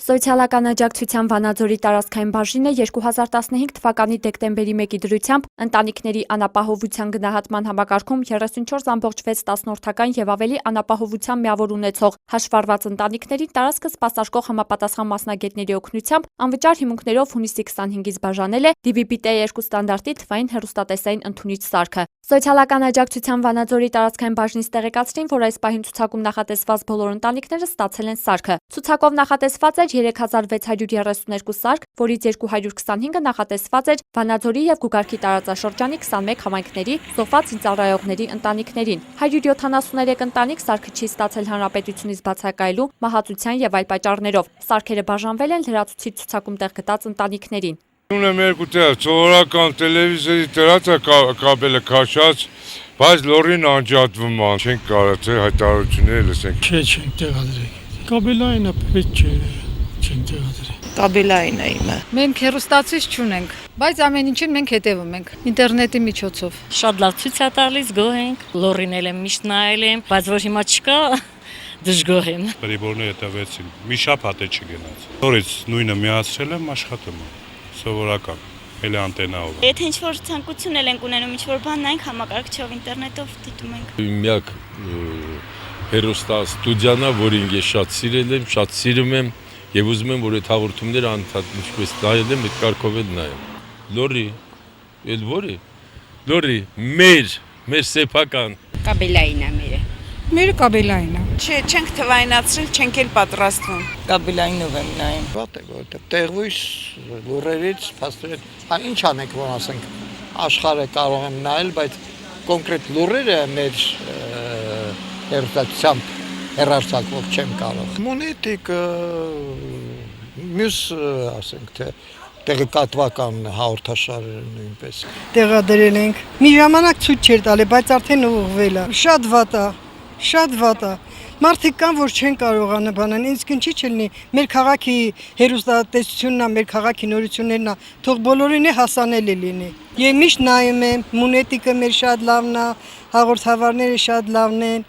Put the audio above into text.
Սոցիալական աջակցության Վանաձորի տարածքային բաժինը 2015 թվականի դեկտեմբերի 1-ի դրությամբ ընտանիքների անապահովության գնահատման համակարգում 34,6 եւ ավելի անապահովության միավոր ունեցող հաշվառված ընտանիքներին տարածքը սպասարկող համապատասխան մասնագետների օգնությամբ անվճար հիմունքներով հունիսի 25-ից բաժանել է DVB-T2 ստանդարտի թվային հեռուստատեսային ընդունիչ սարքը։ Սոցիալական աջակցության Վանաձորի տարածքային բաժնից տեղեկացրին, որ այս պահին ցուցակում նախատեսված բոլոր ընտանիքները ստացել են սարքը։ Ցուցակով նախատեսված էր 3632 սարք, որից 225-ը նախատեսված էր Վանաձորի եւ Գուգարքի տարածաշրջանի 21 համայնքների զոհված ծառայողների ընտանիքներին։ 173 ընտանիք սարքը չի ստացել հանրապետությունից բացակայելու մահացության եւ այլ պատճառներով։ Սարքերը բաժանվել են լրացուցիչ ցուցակում տեղ գտած ընտանիքներին։ Ունեմ երկու տեղ, սովորական տելևիզորի դրած է կաբելը քաշած, բայց լորին անջատվում է, չենք կարողացել հայտարարությունները լսենք։ Չենք տեղադրել։ Կաբելային է, պետք չէ, չենք տեղադրել։ Կաբելային է իմը։ Մենք հեռուստացույց չունենք, բայց ամեն ինչին մենք հետևում ենք ինտերնետի միջոցով։ Շատ լավ ցույց է տալիս, գոհ ենք, լորին էլ եմ միշտ նայել եմ, բայց որ հիմա չկա, դժգոհ եմ։ Պրիբորները տվեցին, մի շաբաթ է չգնաց։ Նորից նույնը միացրել եմ, աշխատում է, սովորական, էլ անտենայով։ Եթե ինչ-որ ցանկություն ենք ունենում, ինչ-որ բան նայենք համակարգչով, ինտերնետով դիտում ենք։ Միակ հեռուստա ստուդիան է, որին ես շատ սիրել եմ, շատ սիրում եմ եւ ուզում եմ, որ այդ հաղորդումները անդադ ինչպես նայել եմ, այդ կարգով էլ նայեմ։ Լորի, էլ որի։ Լորի, մեր սեփական Կաբելային է մերը։ Մերը կաբելային է։ Չէ, չենք թվայնացրել, չենք էլ պատրաստվում։ Կաբելայինով եմ նայում։ Վատ է, որտեղ տեղույս լուրերից փաստորեն, ինչ անենք, որ ասենք, աշխարհը կարող եմ նայել, բայց կոնկրետ լուրերը մեր հերթացությամբ հերարցակվող չեմ կարող։ Մոնետիկը մյուս, ասենք, թե տեղեկատվական հաղորդաշարերը նույնպես։ Տեղադրել ենք։ Մի ժամանակ ցույց չէր տալի, բայց արդեն ուղղվել է։ Շատ վատ է։ Մարդիկ կան, որ չեն կարողանա բանան, ինձ քնչի չլինի, մեր քաղաքի հերոստատեսությունն է, մեր քաղաքի նորություններն է, թող բոլորին է հասանելի լինի։ Ես միշտ նայում եմ, մոնետիկը մեր շատ լավն է, հաղորդավարները շատ լավն են,